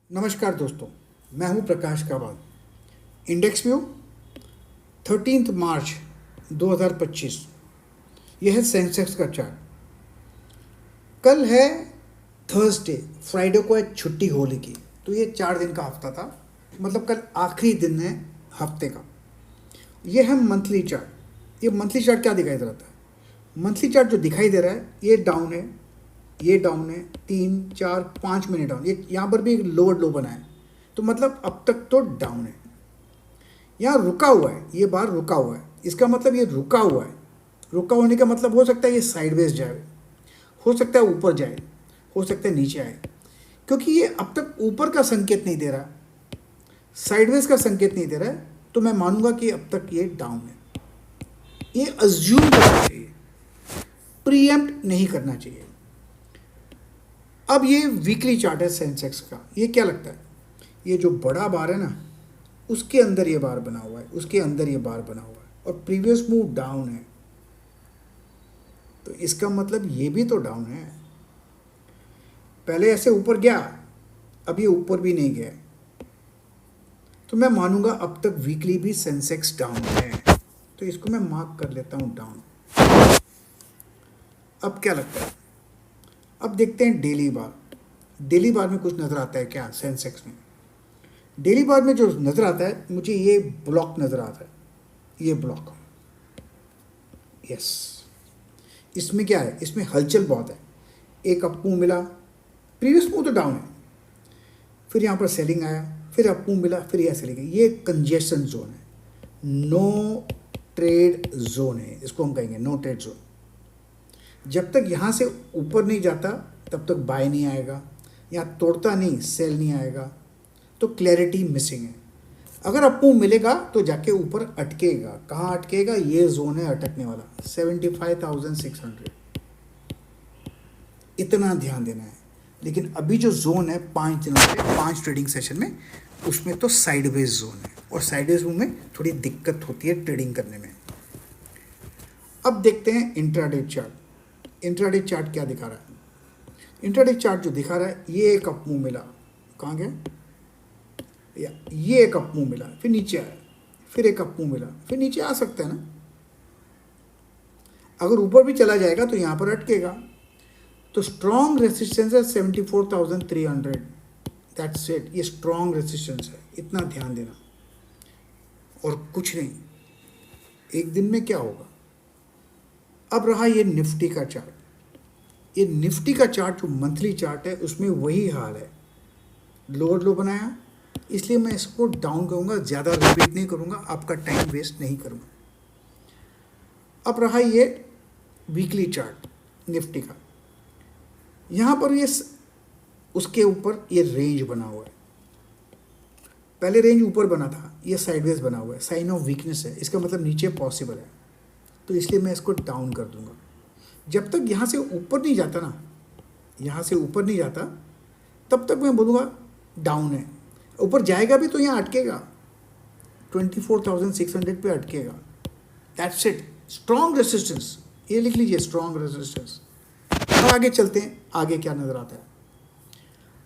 नमस्कार दोस्तों, मैं हूं प्रकाश कावाल। इंडेक्स व्यू 13 मार्च 2025। यह है सेंसेक्स का चार्ट। कल है थर्सडे, फ्राइडे को है छुट्टी होली की, तो ये 4 दिन का हफ्ता था। मतलब कल आखिरी दिन है हफ्ते का। ये है मंथली चार्ट। ये मंथली चार्ट क्या दिखाई दे रहा था? मंथली चार्ट जो दिखाई दे रहा है ये डाउन है, ये डाउन है, 3 4 5 मिनट डाउन। ये यहाँ पर भी एक लोअर लो बना है, तो मतलब अब तक तो डाउन है। यहाँ रुका हुआ है, ये बार रुका हुआ है, इसका मतलब ये रुका हुआ है। रुका होने का मतलब हो सकता है ये साइडवेज जाए, हो सकता है ऊपर जाए, हो सकता है नीचे आए, क्योंकि ये अब तक ऊपर का संकेत नहीं दे रहा, साइडवेज का संकेत नहीं दे रहा है, तो मैं मानूंगा कि अब तक ये डाउन है। ये अज्यूम करना चाहिए, प्रीएम्प्ट नहीं करना चाहिए। अब ये वीकली चार्ट है सेंसेक्स का। ये क्या लगता है? ये जो बड़ा बार है ना, उसके अंदर ये बार बना हुआ है, उसके अंदर ये बार बना हुआ है, और प्रीवियस मूव डाउन है, तो इसका मतलब ये भी तो डाउन है। पहले ऐसे ऊपर गया, अब ये ऊपर भी नहीं गया, तो मैं मानूंगा अब तक वीकली भी सेंसेक्स डाउन है, तो इसको मैं मार्क कर लेता हूं डाउन। अब क्या लगता है? अब देखते हैं डेली बार। डेली बार में कुछ नजर आता है क्या सेंसेक्स में? डेली बार में जो नजर आता है मुझे, ये ब्लॉक नजर आता है, ये ब्लॉक। यस, इसमें क्या है? इसमें हलचल बहुत है। एक अप मूव मिला, प्रीवियस मूव तो डाउन है, फिर यहाँ पर सेलिंग आया, फिर अप मूव मिला, फिर यह सेलिंग है। ये कंजेशन जोन है, नो ट्रेड जोन है, इसको हम कहेंगे नो ट्रेड जोन। जब तक यहाँ से ऊपर नहीं जाता तब तक बाय नहीं आएगा, यहाँ तोड़ता नहीं सेल नहीं आएगा, तो क्लैरिटी मिसिंग है। अगर अप मूव मिलेगा तो जाके ऊपर अटकेगा। कहाँ अटकेगा? ये जोन है अटकने वाला, 75,600। इतना ध्यान देना है। लेकिन अभी जो जोन है 5 दिनों से, 5 ट्रेडिंग सेशन में, उसमें तो साइडवेज जोन है, और साइडवेज जोन में थोड़ी दिक्कत होती है ट्रेडिंग करने में। अब देखते हैं इंट्राडे चार्ट। इंट्राडे चार्ट क्या दिखा रहा है? इंट्राडे चार्ट जो दिखा रहा है, ये एक अप मूव मिला, कहाँ गया? या ये एक अप मूव मिला, फिर नीचे आया, फिर एक अप मूव मिला, फिर नीचे आ सकता है ना। अगर ऊपर भी चला जाएगा तो यहाँ पर अटकेगा। तो स्ट्रॉन्ग रेसिस्टेंस है 74,300। That's it. ये स्ट्रॉन्ग रेसिस्टेंस है, इतना ध्यान देना, और कुछ नहीं। एक दिन में क्या होगा? अब रहा ये निफ्टी का चार्ट। ये निफ्टी का चार्ट जो मंथली चार्ट है, उसमें वही हाल है। लोअर लो बनाया, इसलिए मैं इसको डाउन करूंगा, ज़्यादा रिपीट नहीं करूंगा, आपका टाइम वेस्ट नहीं करूंगा। अब रहा ये वीकली चार्ट निफ्टी का। यहाँ पर ये उसके ऊपर ये रेंज बना हुआ है। पहले रेंज ऊपर बना था, ये साइडवेज बना हुआ है, साइन ऑफ वीकनेस है, इसका मतलब नीचे पॉसिबल है, तो इसलिए मैं इसको डाउन कर दूंगा। जब तक यहाँ से ऊपर नहीं जाता ना, यहाँ से ऊपर नहीं जाता, तब तक मैं बोलूँगा डाउन है। ऊपर जाएगा भी तो यहाँ अटकेगा, 24,600 पे अटकेगा। That's it. स्ट्रॉन्ग रेसिस्टेंस, ये लिख लीजिए, स्ट्रॉन्ग रेसिस्टेंस। अब आगे चलते हैं, आगे क्या नज़र आता है।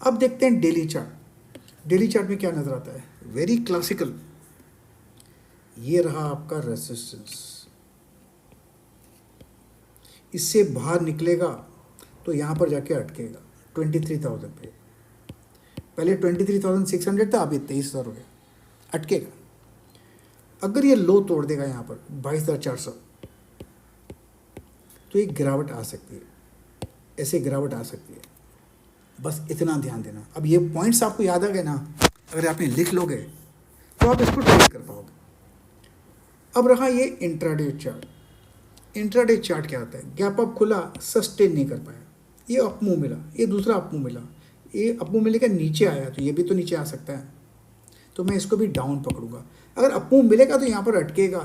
अब देखते हैं डेली चार्ट। डेली चार्ट में क्या नज़र आता है? Very classical. ये रहा आपका रेसिस्टेंस, इससे बाहर निकलेगा तो यहाँ पर जाके अटकेगा 23,000 पे। पहले 23,600 था, अभी 23,000 हो गया, अटकेगा। अगर ये लो तोड़ देगा यहाँ पर 22,400, तो एक गिरावट आ सकती है, ऐसे गिरावट आ सकती है। बस इतना ध्यान देना। अब ये पॉइंट्स आपको याद आ गए ना, अगर आपने लिख लोगे तो आप इसको ट्रेड कर पाओगे। अब रहा ये इंट्राडे चार्ट। इंट्राडे चार्ट क्या होता है? गैप अप खुला, सस्टेन नहीं कर पाया, ये अप मूव मिला, ये दूसरा अप मूव मिला, ये अप मूव मिलेगा, नीचे आया, तो ये भी तो नीचे आ सकता है, तो मैं इसको भी डाउन पकड़ूंगा। अगर अप मूव मिलेगा तो यहाँ पर अटकेगा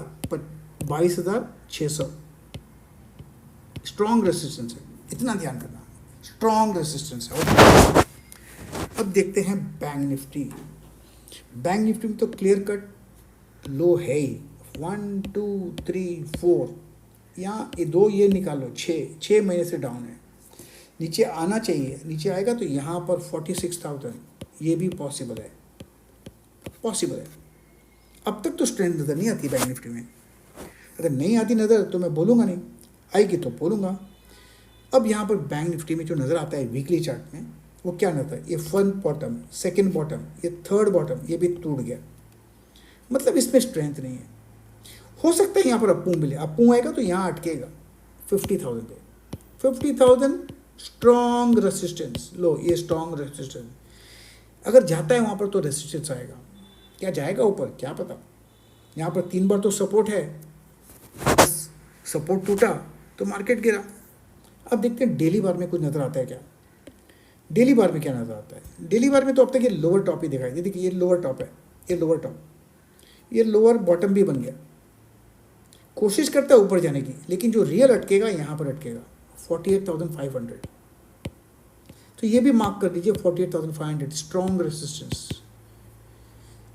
22,600। स्ट्रॉन्ग रेसिस्टेंस है, इतना ध्यान करना, स्ट्रॉन्ग रेसिस्टेंस है। अब देखते हैं बैंक निफ्टी। बैंक निफ्टी में तो क्लियर कट लो है ही, 1 2 3 4, यहाँ ये 2 ये निकालो, 6 महीने से डाउन है। नीचे आना चाहिए, नीचे आएगा तो यहाँ पर 46,000, ये भी पॉसिबल है, पॉसिबल है। अब तक तो स्ट्रेंथ नज़र नहीं आती बैंक निफ्टी में। अगर नहीं आती नज़र तो मैं बोलूँगा नहीं, आएगी तो बोलूँगा। अब यहाँ पर बैंक निफ्टी में जो नज़र आता है वीकली चार्ट में, वो क्या नज़र है? ये फर्स्ट बॉटम, सेकंड बॉटम, ये थर्ड बॉटम, ये भी टूट गया, मतलब इसमें स्ट्रेंथ नहीं है। हो सकता है यहाँ पर अप्पू मिले, अप्पू आएगा तो यहाँ अटकेगा 50,000 पे। 50,000 स्ट्रॉन्ग रेसिस्टेंस, लो ये स्ट्रॉन्ग रेसिस्टेंस, अगर जाता है वहाँ पर तो रेसिस्टेंस आएगा। क्या जाएगा ऊपर, क्या पता। यहाँ पर 3 बार तो सपोर्ट है, बस सपोर्ट टूटा तो मार्केट गिरा। अब देखते हैं डेली बार में कुछ नज़र आता है क्या। डेली बार में क्या नज़र आता है? डेली बार में तो अब तक ये लोअर टॉप ही दिखाई दे। देखिए ये लोअर टॉप है, ये लोअर टॉप, ये लोअर बॉटम भी बन गया। कोशिश करता है ऊपर जाने की, लेकिन जो रियल अटकेगा यहाँ पर अटकेगा 48,500। तो ये भी मार्क कर लीजिए 48,500 स्ट्रॉन्ग रेसिस्टेंस।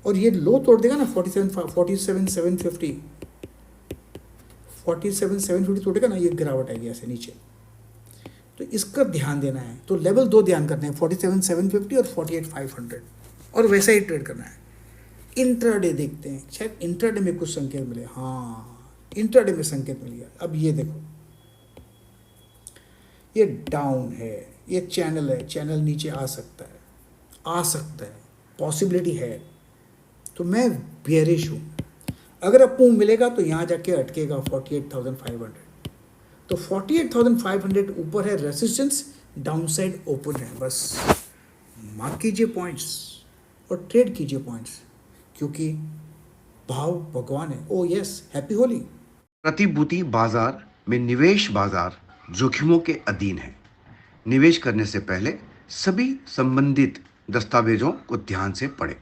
और ये लो तोड़ देगा ना 47,750, 47,750 तोड़ेगा ना, ये गिरावट आएगी ऐसे नीचे। तो इसका ध्यान देना है। तो लेवल 2 ध्यान करना है, 47,750 और 48,500, और वैसा ही ट्रेड करना है। इंट्राडे देखते हैं, शायद इंट्राडे में कुछ संकेत मिले। हाँ, इंट्राडे में संकेत मिल गया। अब ये देखो, ये डाउन है, ये चैनल है, चैनल नीचे आ सकता है, आ सकता है, पॉसिबिलिटी है। तो मैं बेयरिश हूँ। अगर अप्पू मिलेगा तो यहाँ जाके अटकेगा 48,500। तो 48,500 ऊपर है रेसिस्टेंस, डाउनसाइड ओपन है। बस मार्क कीजिए पॉइंट्स और ट्रेड कीजिए पॉइंट्स, क्योंकि भाव भगवान है। ओ यस, हैप्पी होली। प्रतिभूति बाजार में निवेश बाजार जोखिमों के अधीन है। निवेश करने से पहले सभी संबंधित दस्तावेजों को ध्यान से पढ़ें।